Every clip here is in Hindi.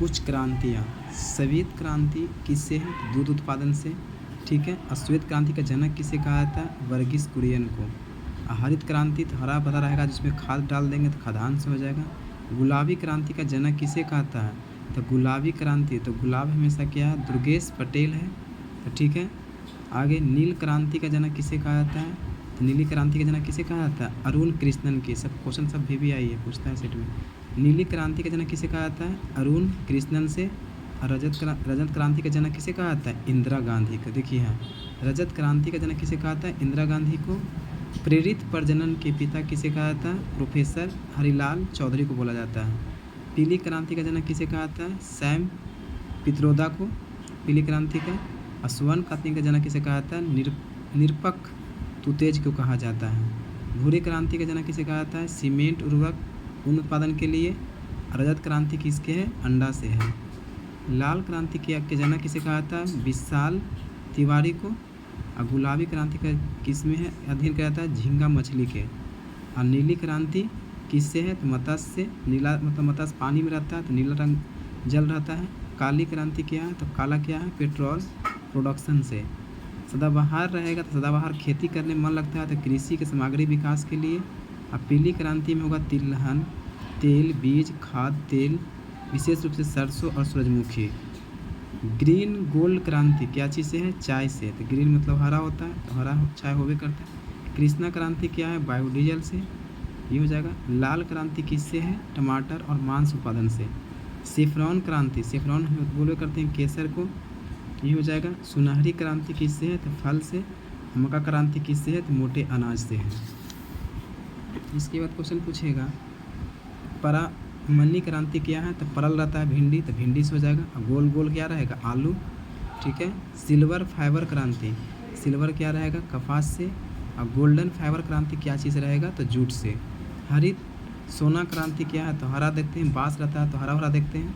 कुछ क्रांतियाँ। श्वेत क्रांति किससे है? तो दूध उत्पादन से। ठीक है। और श्वेत क्रांति का जनक किसे कहा जाता है? वर्गीस कुरियन को। हरित क्रांति तो हरा भरा रहेगा, जिसमें खाद डाल देंगे तो खाद्यान्न से हो जाएगा। गुलाबी क्रांति का जनक किसे कहता है? तो गुलाबी क्रांति, तो गुलाब हमेशा क्या है? दुर्गेश पटेल है। तो ठीक है। आगे नील क्रांति का जनक किसे कहा जाता है? तो नीली क्रांति का जनक किसे कहा जाता है? अरुण कृष्णन के। सब क्वेश्चन सब भी आई है, पूछता है सेट में। नीली क्रांति का जनक किसे कहा जाता है? अरुण कृष्णन से। और रजत क्रांति का जनक किसे कहा जाता है? इंदिरा गांधी को। देखिए यहाँ रजत क्रांति का जनक किसे कहा जाता है? इंदिरा गांधी को। प्रेरित प्रजनन के पिता किसे कहा जाता है? प्रोफेसर हरिलाल चौधरी को बोला जाता है। पीली क्रांति का जनक किसे कहा जाता है? सैम पित्रोदा को, पीली क्रांति का। और स्वर्ण क्रांति का जनक किसे कहा जाता है? निरपक तुतेज को कहा जाता है। भूरी क्रांति का जनक किसे कहा जाता है? सीमेंट उर्वरक ऊन उत्पादन के लिए। रजत क्रांति किसके है? अंडा से है। लाल क्रांति के जनक किसे कहा जाता है? विशाल तिवारी को। और गुलाबी क्रांति का किस में है? अध्ययन किया जाता है झींगा मछली के। और नीली क्रांति किससे है? तो मत्स्य से। नीला मतलब मत्स्य पानी में रहता है तो नीला रंग जल रहता है। काली क्रांति क्या है? तो काला क्या है? पेट्रोल प्रोडक्शन से। सदाबहार रहेगा तो सदाबहार खेती करने में मन लगता है तो कृषि के सामग्री विकास के लिए। और पीली क्रांति में होगा तिलहन, तेल, बीज, खाद, तेल, विशेष रूप से सरसों और सूरजमुखी। ग्रीन गोल्ड क्रांति क्या चीज़ से है? चाय से। तो ग्रीन मतलब हरा होता है तो हरा चाय होवे करता है। कृष्णा क्रांति क्या है? बायोडीजल से, ये हो जाएगा। लाल क्रांति किससे है? टमाटर और मांस उत्पादन से। सेफ्रॉन क्रांति, सेफ्रॉन बोले करते हैं केसर को, ये हो जाएगा। सुनहरी क्रांति किससे है? तो फल से। मक्का क्रांति किससे है? तो मोटे अनाज से है। इसके बाद क्वेश्चन पूछेगा परामनी क्रांति क्या है? तो परल रहता है भिंडी, तो भिंडी से हो जाएगा। और गोल गोल क्या रहेगा? आलू। ठीक है। सिल्वर फाइबर क्रांति, सिल्वर क्या रहेगा? कपास से। और गोल्डन फाइबर क्रांति क्या चीज़ रहेगा? तो जूट से। हरित सोना क्रांति क्या है? तो हरा देखते हैं, बाँस रहता है तो हरा भरा देखते हैं।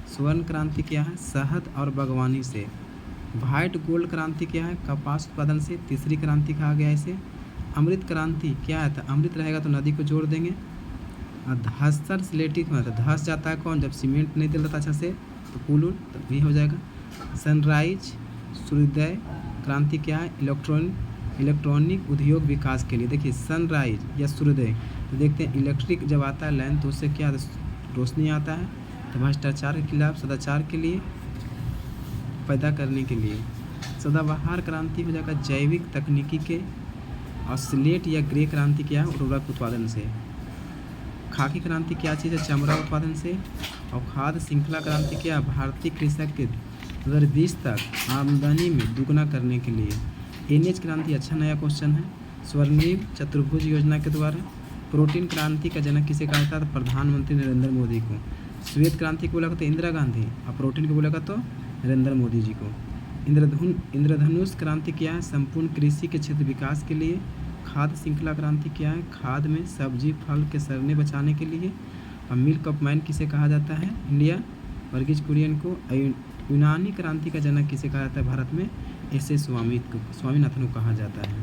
स्वर्ण क्रांति क्या है? शहद और बागवानी से। वाइट गोल्ड क्रांति क्या है? कपास उत्पादन से। तीसरी क्रांति कहा गया इसे। अमृत क्रांति क्या है? तो अमृत रहेगा तो नदी को जोड़ देंगे। और धसर स्लेटिक में धस जाता है कौन? जब सीमेंट नहीं दिल रहा अच्छा से तो पुल तो भी हो जाएगा। सनराइज सूर्योदय क्रांति क्या है? इलेक्ट्रॉनिक उद्योग विकास के लिए। देखिए सनराइज या सूर्योदय तो देखते हैं इलेक्ट्रिक जब आता है लाइन तो उससे क्या रोशनी आता है, तो भ्रष्टाचार के खिलाफ सदाचार के लिए पैदा करने के लिए। सदाबहार क्रांति हो जाएगा जैविक तकनीकी के। और स्लेट या ग्रे क्रांति क्या है? उर्वरक उत्पादन से। खाकी क्रांति क्या चीज़ है? चमड़ा उत्पादन से। और खाद्य श्रृंखला क्रांति क्या? भारतीय कृषक के 2020 तक आमदनी में दुगना करने के लिए। एनएच क्रांति अच्छा नया क्वेश्चन है। स्वर्णिम चतुर्भुज योजना के द्वारा। प्रोटीन क्रांति का जनक किसे कहा जाता है? प्रधानमंत्री नरेंद्र मोदी को। श्वेत क्रांति को बोला तो इंदिरा गांधी, और प्रोटीन को बोला तो नरेंद्र मोदी जी को। इंद्रधनुष क्रांति क्या है? संपूर्ण कृषि के क्षेत्र विकास के लिए। खाद्य श्रृंखला क्रांति क्या है? खाद में सब्जी फल के सड़ने बचाने के लिए। और मिल्क ऑफ मैन किसे कहा जाता है? इंडिया, वर्गीज कुरियन को। यूनानी क्रांति का जनक किसे कहा जाता है भारत में? एस.एस. स्वामीनाथन को कहा जाता है।